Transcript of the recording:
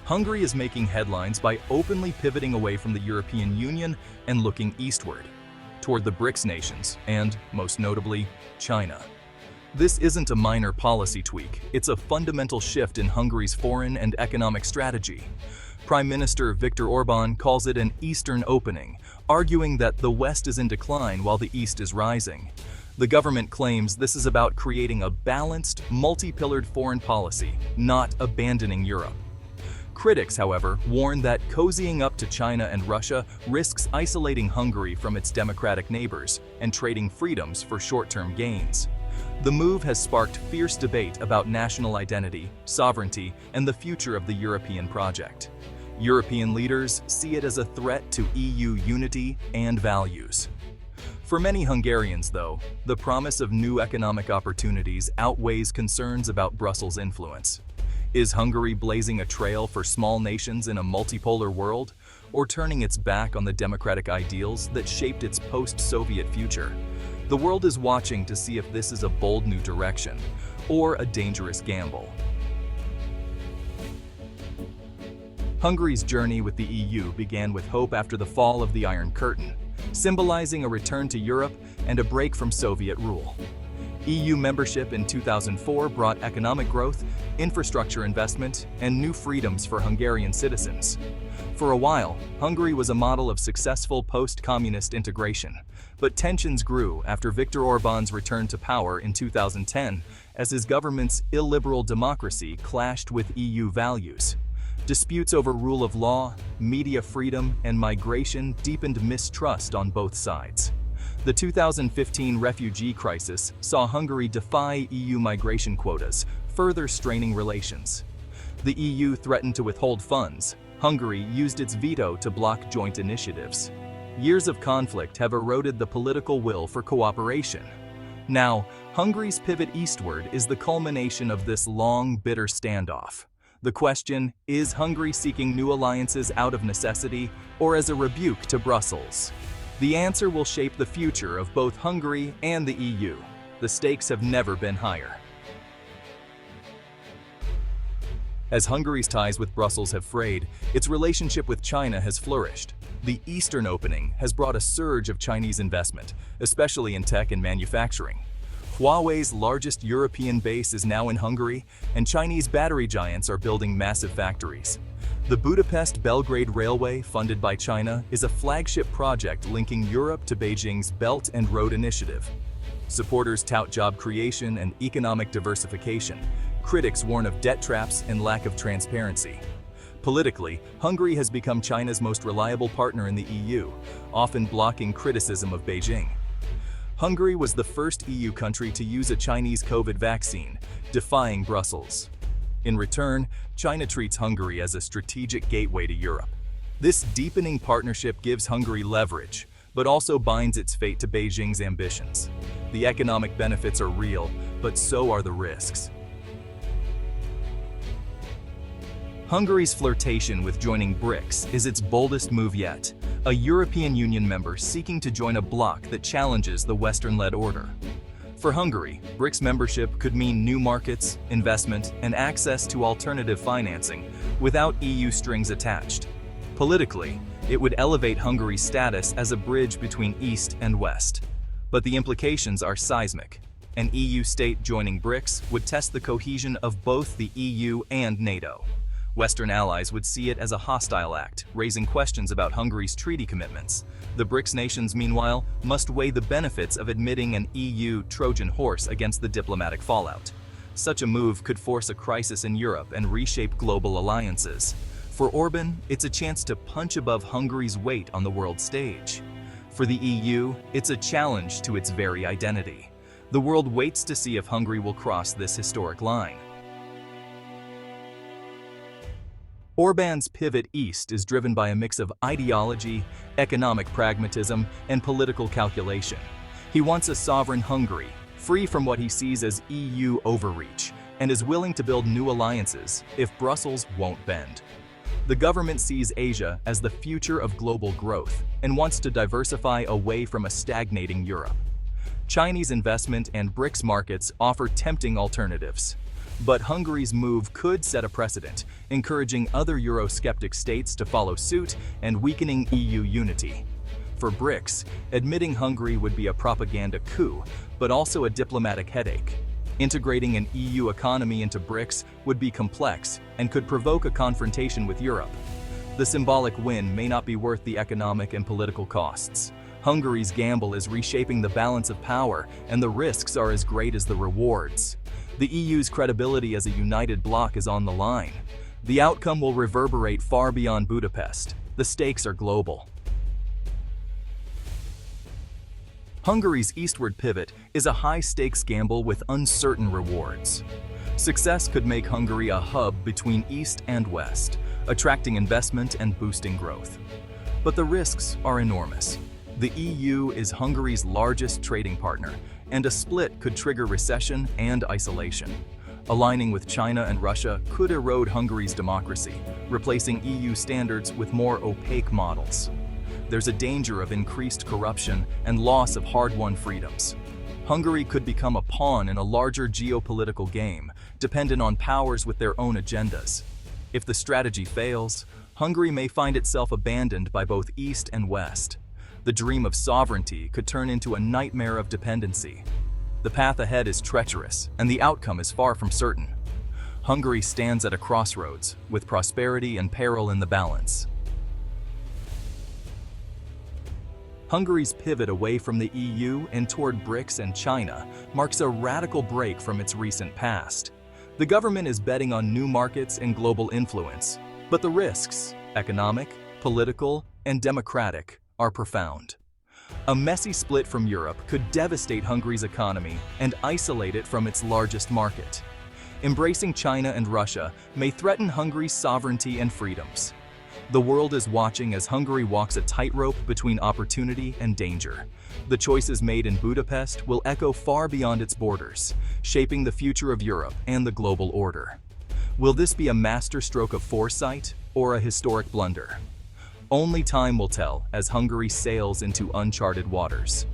Hungary is making headlines by openly pivoting away from the European Union and looking eastward, toward the BRICS nations and, most notably, China. This isn't a minor policy tweak, it's a fundamental shift in Hungary's foreign and economic strategy. Prime Minister Viktor Orbán calls it an Eastern opening, arguing that the West is in decline while the East is rising. The government claims this is about creating a balanced, multi-pillared foreign policy, not abandoning Europe. Critics, however, warn that cozying up to China and Russia risks isolating Hungary from its democratic neighbors and trading freedoms for short-term gains. The move has sparked fierce debate about national identity, sovereignty, and the future of the European project. European leaders see it as a threat to EU unity and values. For many Hungarians, though, the promise of new economic opportunities outweighs concerns about Brussels' influence. Is Hungary blazing a trail for small nations in a multipolar world, or turning its back on the democratic ideals that shaped its post-Soviet future? The world is watching to see if this is a bold new direction, or a dangerous gamble. Hungary's journey with the EU began with hope after the fall of the Iron Curtain, symbolizing a return to Europe and a break from Soviet rule. EU membership in 2004 brought economic growth, infrastructure investment, and new freedoms for Hungarian citizens. For a while, Hungary was a model of successful post-communist integration, but tensions grew after Viktor Orbán's return to power in 2010 as his government's illiberal democracy clashed with EU values. Disputes over rule of law, media freedom, and migration deepened mistrust on both sides. The 2015 refugee crisis saw Hungary defy EU migration quotas, further straining relations. The EU threatened to withhold funds. Hungary used its veto to block joint initiatives. Years of conflict have eroded the political will for cooperation. Now, Hungary's pivot eastward is the culmination of this long, bitter standoff. The question, is Hungary seeking new alliances out of necessity or as a rebuke to Brussels? The answer will shape the future of both Hungary and the EU. The stakes have never been higher. As Hungary's ties with Brussels have frayed, its relationship with China has flourished. The Eastern opening has brought a surge of Chinese investment, especially in tech and manufacturing. Huawei's largest European base is now in Hungary, and Chinese battery giants are building massive factories. The Budapest-Belgrade Railway, funded by China, is a flagship project linking Europe to Beijing's Belt and Road Initiative. Supporters tout job creation and economic diversification. Critics warn of debt traps and lack of transparency. Politically, Hungary has become China's most reliable partner in the EU, often blocking criticism of Beijing. Hungary was the first EU country to use a Chinese COVID vaccine, defying Brussels. In return, China treats Hungary as a strategic gateway to Europe. This deepening partnership gives Hungary leverage, but also binds its fate to Beijing's ambitions. The economic benefits are real, but so are the risks. Hungary's flirtation with joining BRICS is its boldest move yet, a European Union member seeking to join a bloc that challenges the Western-led order. For Hungary, BRICS membership could mean new markets, investment, and access to alternative financing without EU strings attached. Politically, it would elevate Hungary's status as a bridge between East and West. But the implications are seismic. An EU state joining BRICS would test the cohesion of both the EU and NATO. Western allies would see it as a hostile act, raising questions about Hungary's treaty commitments. The BRICS nations, meanwhile, must weigh the benefits of admitting an EU Trojan horse against the diplomatic fallout. Such a move could force a crisis in Europe and reshape global alliances. For Orbán, it's a chance to punch above Hungary's weight on the world stage. For the EU, it's a challenge to its very identity. The world waits to see if Hungary will cross this historic line. Orbán's pivot east is driven by a mix of ideology, economic pragmatism, and political calculation. He wants a sovereign Hungary, free from what he sees as EU overreach, and is willing to build new alliances if Brussels won't bend. The government sees Asia as the future of global growth and wants to diversify away from a stagnating Europe. Chinese investment and BRICS markets offer tempting alternatives. But Hungary's move could set a precedent, encouraging other Eurosceptic states to follow suit and weakening EU unity. For BRICS, admitting Hungary would be a propaganda coup, but also a diplomatic headache. Integrating an EU economy into BRICS would be complex and could provoke a confrontation with Europe. The symbolic win may not be worth the economic and political costs. Hungary's gamble is reshaping the balance of power, and the risks are as great as the rewards. The EU's credibility as a united bloc is on the line. The outcome will reverberate far beyond Budapest. The stakes are global. Hungary's eastward pivot is a high-stakes gamble with uncertain rewards. Success could make Hungary a hub between East and West, attracting investment and boosting growth. But the risks are enormous. The EU is Hungary's largest trading partner, and a split could trigger recession and isolation. Aligning with China and Russia could erode Hungary's democracy, replacing EU standards with more opaque models. There's a danger of increased corruption and loss of hard-won freedoms. Hungary could become a pawn in a larger geopolitical game, dependent on powers with their own agendas. If the strategy fails, Hungary may find itself abandoned by both East and West. The dream of sovereignty could turn into a nightmare of dependency. The path ahead is treacherous, and the outcome is far from certain. Hungary stands at a crossroads, with prosperity and peril in the balance. Hungary's pivot away from the EU and toward BRICS and China marks a radical break from its recent past. The government is betting on new markets and global influence, but the risks, economic, political, and democratic, are profound. A messy split from Europe could devastate Hungary's economy and isolate it from its largest market. Embracing China and Russia may threaten Hungary's sovereignty and freedoms. The world is watching as Hungary walks a tightrope between opportunity and danger. The choices made in Budapest will echo far beyond its borders, shaping the future of Europe and the global order. Will this be a masterstroke of foresight or a historic blunder? Only time will tell as Hungary sails into uncharted waters.